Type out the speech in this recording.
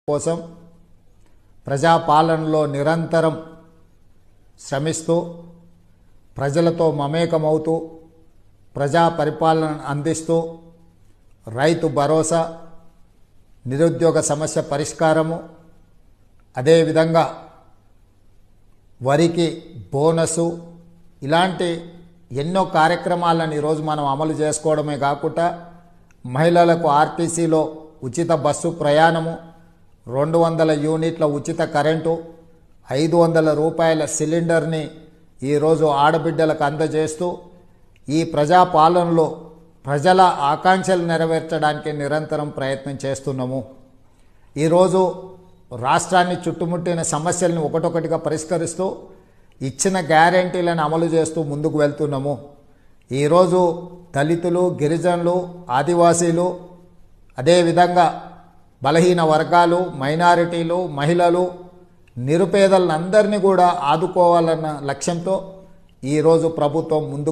కోసం ప్రజాపాలనలో నిరంతరం శ్రమిస్తూ ప్రజలతో మమేకమవుతూ ప్రజా పరిపాలన అందిస్తూ రైతు భరోసా, నిరుద్యోగ సమస్య పరిష్కారము, అదేవిధంగా వరికి బోనసు, ఇలాంటి ఎన్నో కార్యక్రమాలను ఈరోజు మనం అమలు చేసుకోవడమే కాకుండా మహిళలకు ఆర్టీసీలో ఉచిత బస్సు ప్రయాణము, 200 యూనిట్ల ఉచిత కరెంటు, 500 రూపాయల సిలిండర్ని ఈరోజు ఆడబిడ్డలకు అందజేస్తూ ఈ ప్రజాపాలనలో ప్రజల ఆకాంక్షలు నెరవేర్చడానికి నిరంతరం ప్రయత్నం చేస్తున్నాము. ఈరోజు రాష్ట్రాన్ని చుట్టుముట్టిన సమస్యలను ఒకటొకటిగా పరిష్కరిస్తూ ఇచ్చిన గ్యారెంటీలను అమలు చేస్తూ ముందుకు వెళ్తున్నాము. ఈరోజు దళితులు, గిరిజనులు, ఆదివాసీలు, అదేవిధంగా బలహీన వర్గాలు, మైనారిటీలు, మహిళలు, నిరుపేదలందరినీ కూడా ఆదుకోవాలన్న లక్ష్యంతో ఈరోజు ప్రభుత్వం ముందుకు